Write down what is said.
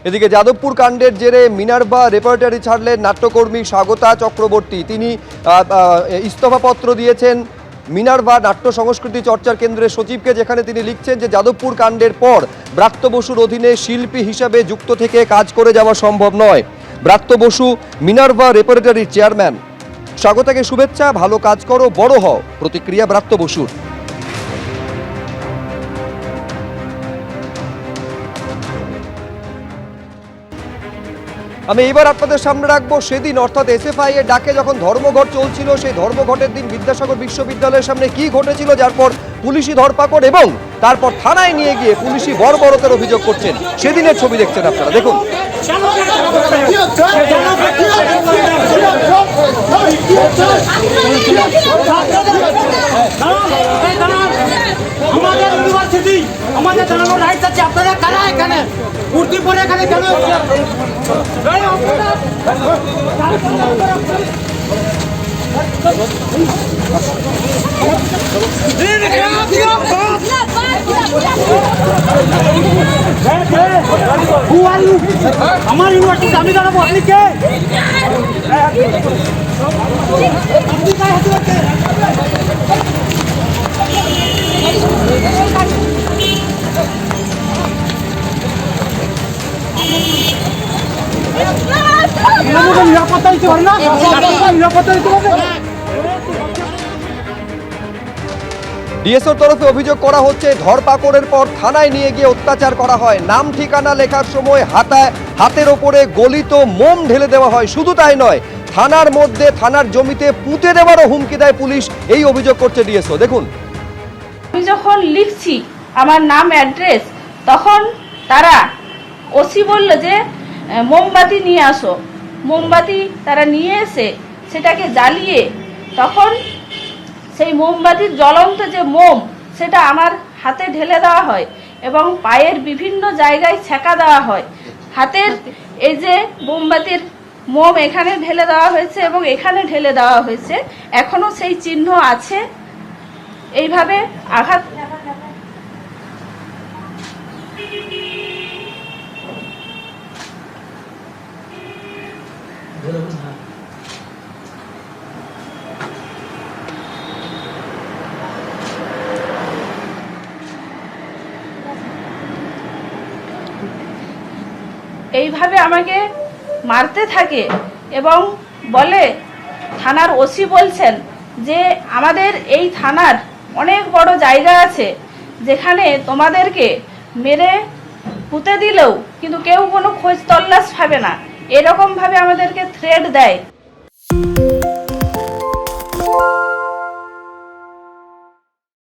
এদিকে যাদবপুর কাণ্ডের জেরে মিনার্ভা রেপার্টরি ছাড়লেন নাট্যকর্মী স্বাগতা চক্রবর্তী। তিনি ইস্তফাপত্র দিয়েছেন মিনার্ভা নাট্য সংস্কৃতি চর্চার কেন্দ্রের সচিবকে, যেখানে তিনি লিখছেন যে যাদবপুর কাণ্ডের পর ব্রাত্য বসুর অধীনে শিল্পী হিসাবে যুক্ত থেকে কাজ করে যাওয়া সম্ভব নয়। Bratya Basu Minerva রেপার্টরির chairman. স্বাগতাকে শুভেচ্ছা, ভালো কাজ করো, বড় হও, প্রতিক্রিয়া ব্রাত্য বসুর। আমি এবার আপনাদের সামনে রাখবো সেদিন, অর্থাৎ এসএফআই এর ডাকে যখন ধর্মঘট চলছিল, সেই ধর্মঘটের দিন বিদ্যাসাগর বিশ্ববিদ্যালয়ের সামনে কি ঘটেছিল, যার পর পুলিশি ধরপাকড় এবং তারপর থানায় নিয়ে গিয়ে পুলিশি বর্বরতার অভিযোগ করছেন। সেদিনের ছবি দেখছেন আপনারা, দেখুন। আমাদের ইউনিভার্সিটি, আমাদের জানানোর রাইটস আছে। আপনারা কারা এখানে কুর্তি পরে এখানে কেন? আমার ইউনিভার্সিটি আমি জানাবো। আপনি কে? নিরাপত্তা দিতে পারে না, নিরাপত্তা দিতে পারে। ডিএসওর তরফে অভিযোগ করা হচ্ছে ধরপাকড়ের পর থানায় নিয়ে গিয়ে অত্যাচার করা হয়। নাম ঠিকানা লেখার সময় হাতের ওপরে গলিত মোম ঢেলে দেওয়া হয়। শুধু তাই নয়, থানার মধ্যে থানার জমিতে পুঁতে দেওয়ারও হুমকি দেয় পুলিশ। এই অভিযোগ করছে ডিএসও, দেখুন। আমি যখন লিখছি আমার নাম অ্যাড্রেস, তখন তারা ওসি বলল যে মোমবাতি নিয়ে আসো। মোমবাতি তারা নিয়ে এসে সেটাকে জ্বালিয়ে তখন সেই মোমবাতির জ্বলন্ত যে মোম সেটা আমার হাতে ঢেলে দেওয়া হয় এবং পায়ের বিভিন্ন জায়গায় ছেঁকা দেওয়া হয়। হাতের এই যে মোমবাতির মোম এখানে ঢেলে দেওয়া হয়েছে এবং এখানে ঢেলে দেওয়া হয়েছে, এখনো সেই চিহ্ন আছে। এইভাবে আঘাত এইভাবে আমাকে মারতে থাকে এবং বলে, থানার ওসি বলছেন যে আমাদের এই থানার অনেক বড় জায়গা আছে যেখানে তোমাদেরকে মেরে পুঁতে দিলেও কিন্তু কেউ কোনো খোঁজ তল্লাশ পাবে না, এরকম ভাবে আমাদেরকে থ্রেট দেয়।